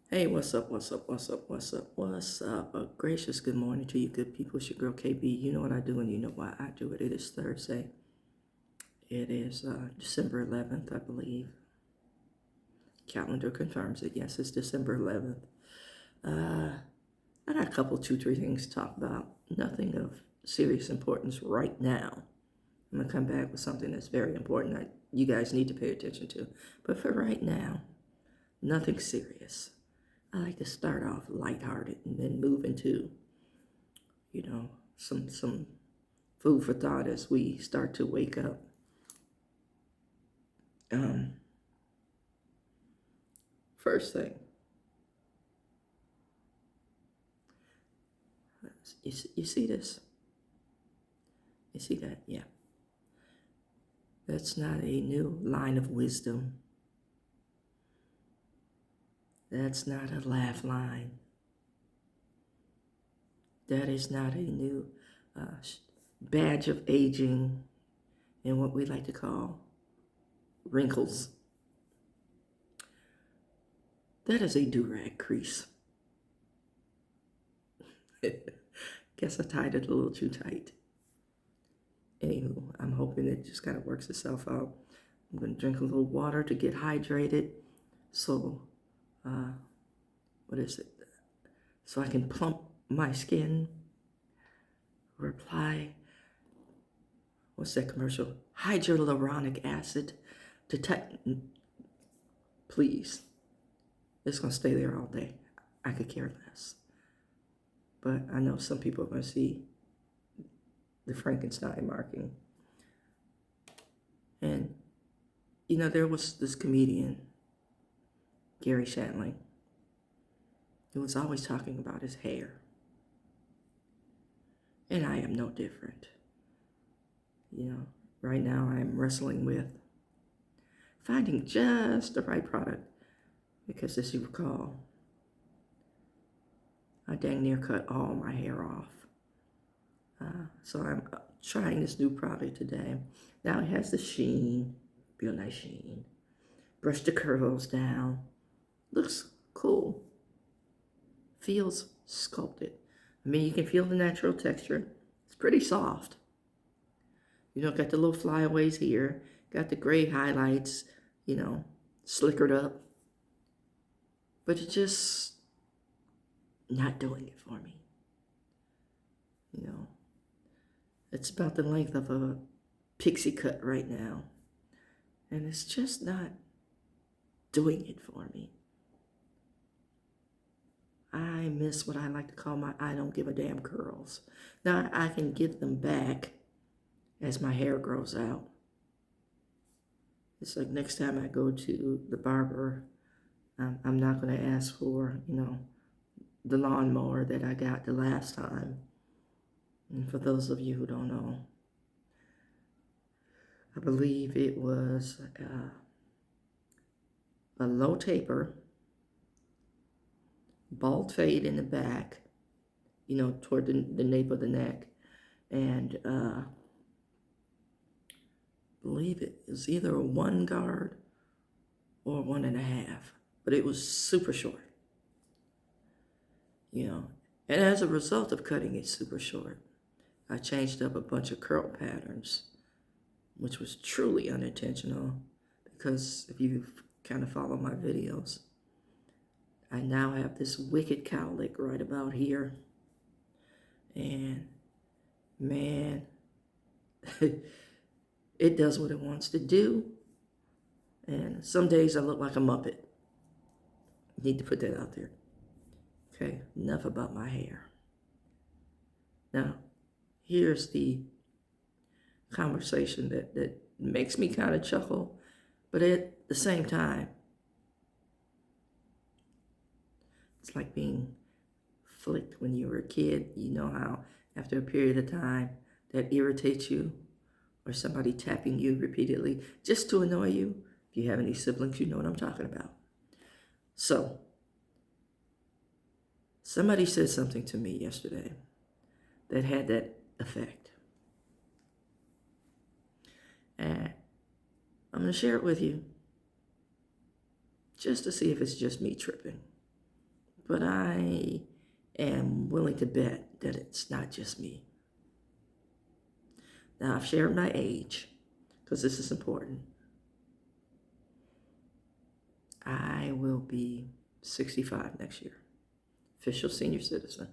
Hey, what's up? What's up? What's up? What's up? What's up? A gracious good morning to you, good people. It's your girl KB. You know what I do, and you know why I do it. It is Thursday. It is December 11th, I believe. Calendar confirms it. Yes, it's December 11th. I got a couple, two, three things to talk about. Nothing of serious importance right now. I'm gonna come back with something that's very important that you guys need to pay attention to. But for right now, nothing serious. I like to start off lighthearted and then move into some food for thought as we start to wake up. Um, First thing, you see this? You see that? Yeah. That's not a new line of wisdom. That's not a laugh line. That is not a new badge of aging and what we like to call wrinkles. That is a do-rag crease. Guess I tied it a little too tight. Anywho, I'm hoping it just kind of works itself out. I'm going to drink a little water to get hydrated. So, what is it? So I can plump my skin or apply, what's that commercial? Hyaluronic acid to tighten. Please. It's going to stay there all day. I could care less. But I know some people are going to see the Frankenstein marking. And, there was this comedian, Gary Shandling, who was always talking about his hair. And I am no different. Right now I'm wrestling with finding just the right product because, as you recall, I dang near cut all my hair off. So I'm trying this new product today. Now it has the sheen, real nice sheen. Brush the curls down. Looks cool. Feels sculpted. I mean, you can feel the natural texture. It's pretty soft. Got the little flyaways here. Got the gray highlights, slickered up. But it's just not doing it for me. It's about the length of a pixie cut right now. And it's just not doing it for me. I miss what I like to call my I don't give a damn curls. Now I can get them back as my hair grows out. It's like next time I go to the barber, I'm not going to ask for, the lawnmower that I got the last time. And for those of you who don't know, I believe it was a low taper, bald fade in the back, toward the nape of the neck. And I believe it was either a 1 guard or 1.5, but it was super short, And as a result of cutting it super short, I changed up a bunch of curl patterns, which was truly unintentional because if you kind of follow my videos, I now have this wicked cowlick right about here. And man, it does what it wants to do. And some days I look like a Muppet. Need to put that out there. Okay, enough about my hair. Now, here's the conversation that makes me kind of chuckle, but at the same time, it's like being flicked when you were a kid. You know how after a period of time that irritates you, or somebody tapping you repeatedly just to annoy you. If you have any siblings, you know what I'm talking about. So, somebody said something to me yesterday that had that effect. And I'm going to share it with you just to see if it's just me tripping. but I am willing to bet that it's not just me. Now, I've shared my age because this is important. I will be 65 next year, official senior citizen.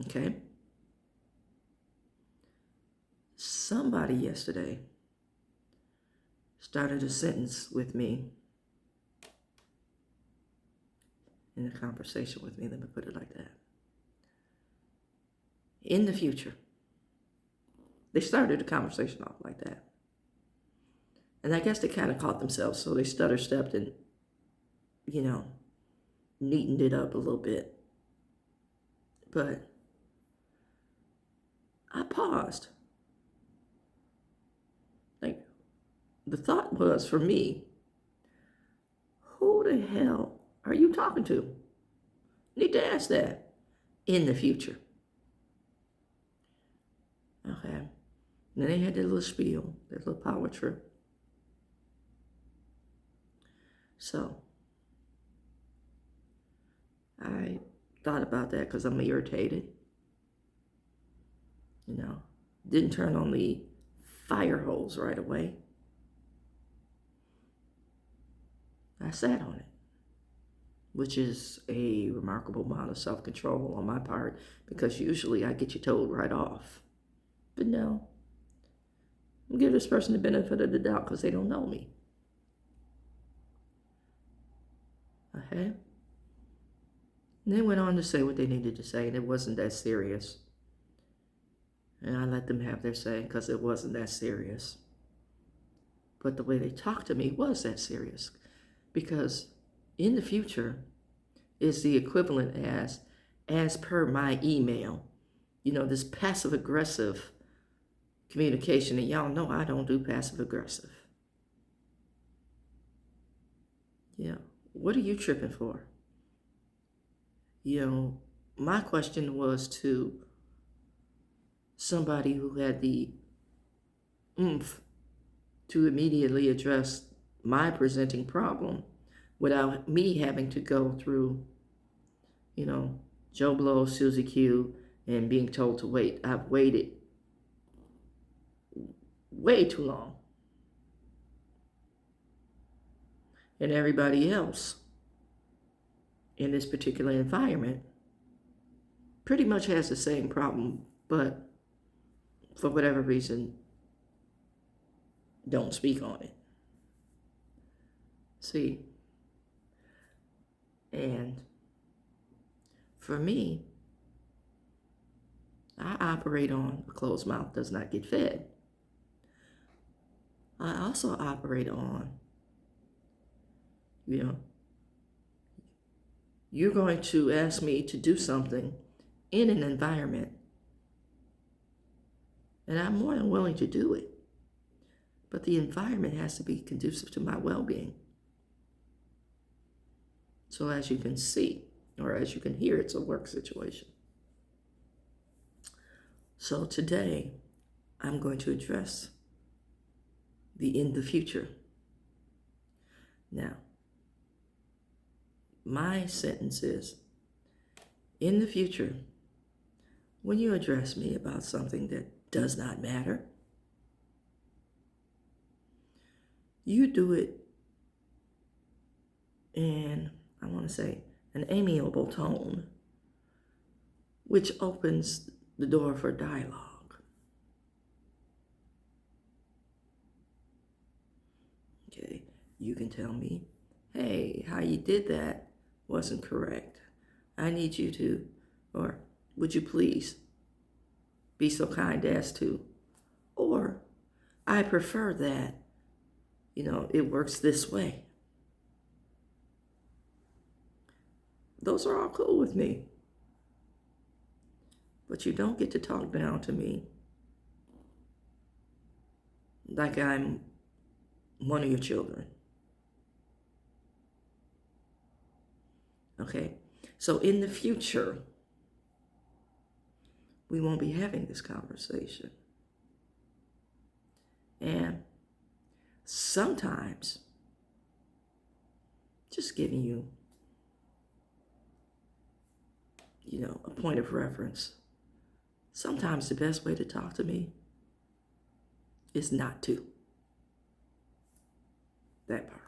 Okay? Somebody yesterday started a sentence with me, in a conversation with me, let me put it like that. In the future, they started the conversation off like that. And I guess they kind of caught themselves, so they stutter-stepped and, neatened it up a little bit. But I paused. Like, the thought was, for me, who the hell are you talking to? Need to ask that in the future. Okay. And then they had their little spiel, their little power trip. So I thought about that because I'm irritated. Didn't turn on the fire hose right away. I sat on it, which is a remarkable amount of self-control on my part, because usually I get you told right off. But no, I'm giving this person the benefit of the doubt because they don't know me. Okay? And they went on to say what they needed to say, and it wasn't that serious. And I let them have their say because it wasn't that serious. But the way they talked to me was that serious, because in the future is the equivalent as per my email, this passive aggressive communication. And y'all know I don't do passive aggressive. Yeah. What are you tripping for? My question was to somebody who had the oomph to immediately address my presenting problem without me having to go through, Joe Blow, Susie Q, and being told to wait. I've waited way too long. And everybody else in this particular environment pretty much has the same problem, but for whatever reason, don't speak on it. See? And for me, I operate on a closed mouth does not get fed. I also operate on, you're going to ask me to do something in an environment, and I'm more than willing to do it. But the environment has to be conducive to my well-being. So as you can see, or as you can hear, it's a work situation. So today, I'm going to address in the future. Now, my sentence is, in the future, when you address me about something that does not matter, you do it in, I want to say, an amiable tone, which opens the door for dialogue. Okay, you can tell me, hey, how you did that wasn't correct. I need you to, or would you please be so kind as to, or I prefer that, it works this way. Those are all cool with me. But you don't get to talk down to me like I'm one of your children. Okay? So in the future, we won't be having this conversation. And sometimes, just giving you a point of reference. Sometimes the best way to talk to me is not to. That part.